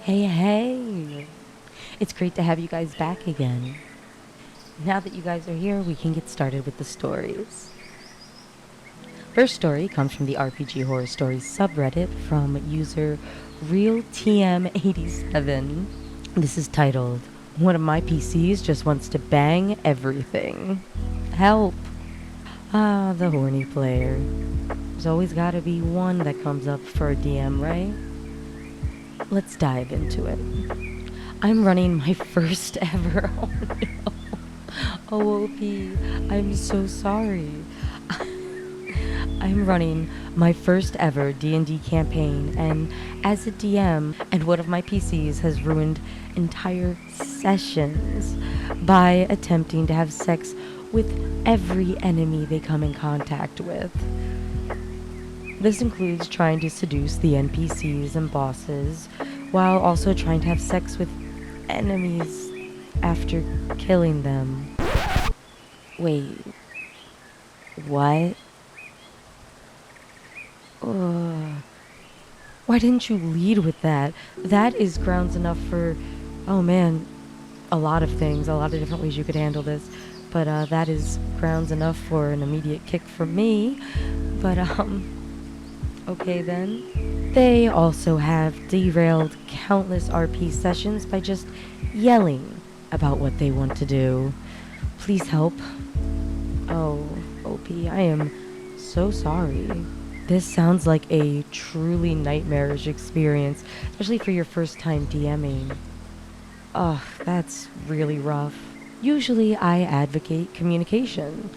Hey, hey! It's great to have you guys back again. Now that you guys are here, we can get started with the stories. First story comes from the RPG Horror Stories subreddit from user RealTM87. This is titled, "One of my PCs just wants to bang everything. Help!" Ah, the horny player. There's always gotta be one that comes up for a DM, right? Let's dive into it. I'm running my first ever. Oh no. OOP. I'm so sorry. I'm running my first ever D&D campaign, and as a DM, and one of my PCs has ruined entire sessions by attempting to have sex with every enemy they come in contact with. This includes trying to seduce the NPCs and bosses, while also trying to have sex with enemies after killing them. Wait, what? Ugh. Why didn't you lead with that? That is grounds enough for, oh man, a lot of things, a lot of different ways you could handle this. But that is grounds enough for an immediate kick from me. But okay then. They also have derailed countless RP sessions by just yelling about what they want to do. Please help. Oh, OP, I am so sorry. This sounds like a truly nightmarish experience, especially for your first time DMing. Ugh, that's really rough. Usually I advocate communication.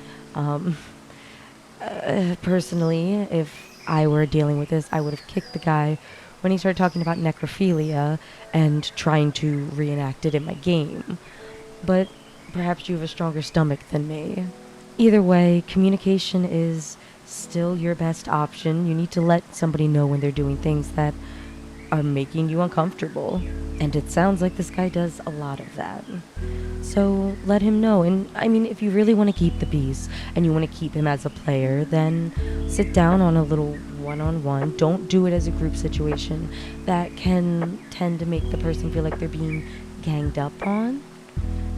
Personally, if I were dealing with this, I would have kicked the guy when he started talking about necrophilia and trying to reenact it in my game. But perhaps you have a stronger stomach than me. Either way, communication is still your best option. You need to let somebody know when they're doing things that are making you uncomfortable. And it sounds like this guy does a lot of that. So let him know. And I mean, if you really want to keep the peace and you want to keep him as a player, then sit down on a little one-on-one. Don't do it as a group situation. That can tend to make the person feel like they're being ganged up on.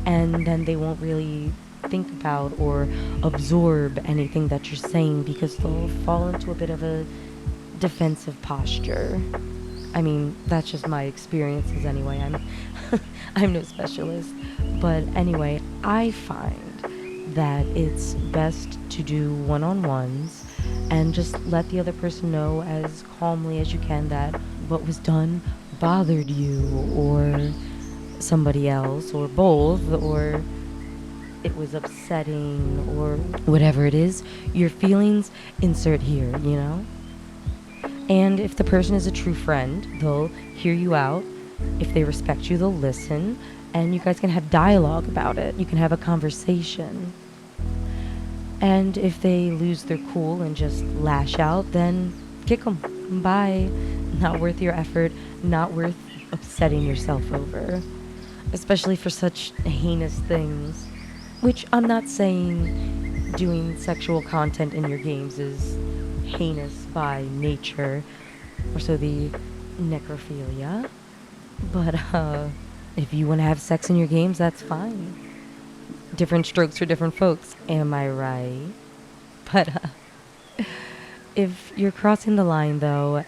And then they won't really think about or absorb anything that you're saying because they'll fall into a bit of a defensive posture. I mean, that's just my experiences anyway. I'm no specialist. But anyway, I find that it's best to do one-on-ones and just let the other person know as calmly as you can that what was done bothered you or somebody else or both, or it was upsetting or whatever it is. Your feelings, insert here, you know? And if the person is a true friend, they'll hear you out. If they respect you, they'll listen. And you guys can have dialogue about it. You can have a conversation. And if they lose their cool and just lash out, then kick them. Bye. Not worth your effort. Not worth upsetting yourself over. Especially for such heinous things. Which I'm not saying doing sexual content in your games is heinous by nature, or so the necrophilia. But if you want to have sex in your games, that's fine. Different strokes for different folks, am I right? But if you're crossing the line though,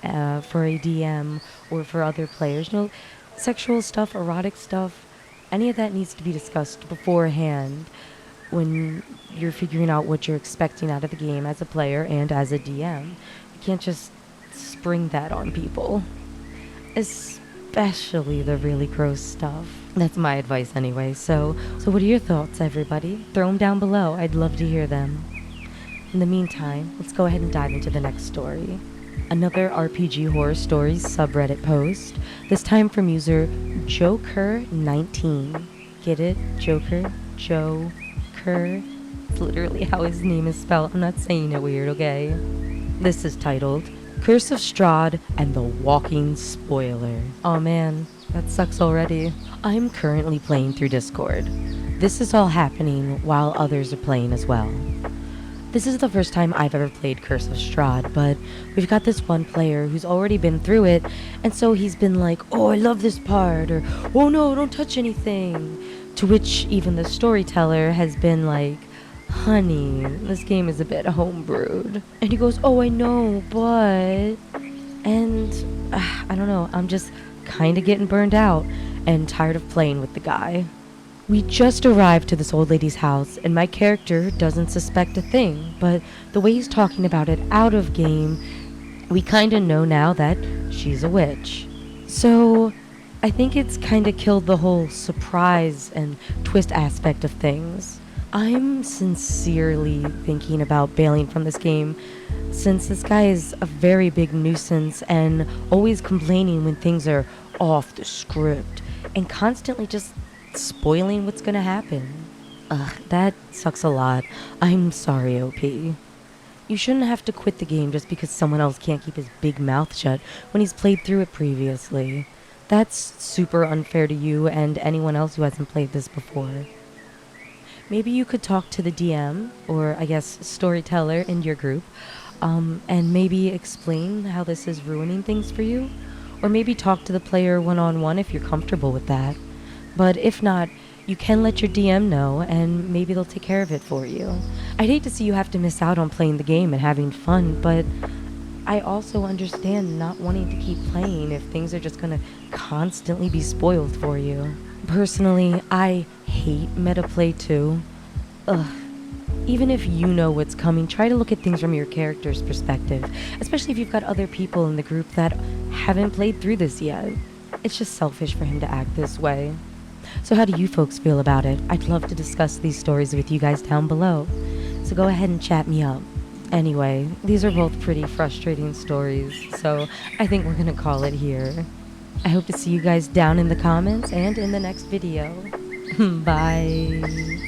for a DM or for other players, you know, sexual stuff, erotic stuff, any of that needs to be discussed beforehand when you're figuring out what you're expecting out of the game as a player and as a DM. You can't just spring that on people. Especially the really gross stuff. That's my advice anyway. So what are your thoughts, everybody? Throw them down below. I'd love to hear them. In the meantime, let's go ahead and dive into the next story. Another RPG Horror Stories subreddit post, this time from user Joker19. Get it? Joker? Joker? It's literally how his name is spelled. I'm not saying it weird, okay? This is titled, Curse of Strahd and the Walking Spoiler. Oh man, that sucks already. I'm currently playing through Discord. This is all happening while others are playing as well. This is the first time I've ever played Curse of Strahd, but we've got this one player who's already been through it, and so he's been like, oh, I love this part, or oh no, don't touch anything. To which even the storyteller has been like, honey, this game is a bit homebrewed. And he goes, oh, I know, but... And I don't know, I'm just kind of getting burned out and tired of playing with the guy. We just arrived to this old lady's house, and my character doesn't suspect a thing, but the way he's talking about it out of game, we kind of know now that she's a witch. So I think it's kind of killed the whole surprise and twist aspect of things. I'm sincerely thinking about bailing from this game, since this guy is a very big nuisance and always complaining when things are off the script and constantly just spoiling what's gonna happen. Ugh, that sucks a lot. I'm sorry, OP. You shouldn't have to quit the game just because someone else can't keep his big mouth shut when he's played through it previously. That's super unfair to you and anyone else who hasn't played this before. Maybe you could talk to the DM, or I guess storyteller in your group, and maybe explain how this is ruining things for you. Or maybe talk to the player one-on-one if you're comfortable with that. But if not, you can let your DM know, and maybe they'll take care of it for you. I'd hate to see you have to miss out on playing the game and having fun, but I also understand not wanting to keep playing if things are just gonna constantly be spoiled for you. Personally, I hate metaplay too. Ugh. Even if you know what's coming, try to look at things from your character's perspective, especially if you've got other people in the group that haven't played through this yet. It's just selfish for him to act this way. So how do you folks feel about it? I'd love to discuss these stories with you guys down below. So go ahead and chat me up. Anyway, these are both pretty frustrating stories, so I think we're gonna call it here. I hope to see you guys down in the comments and in the next video. Bye.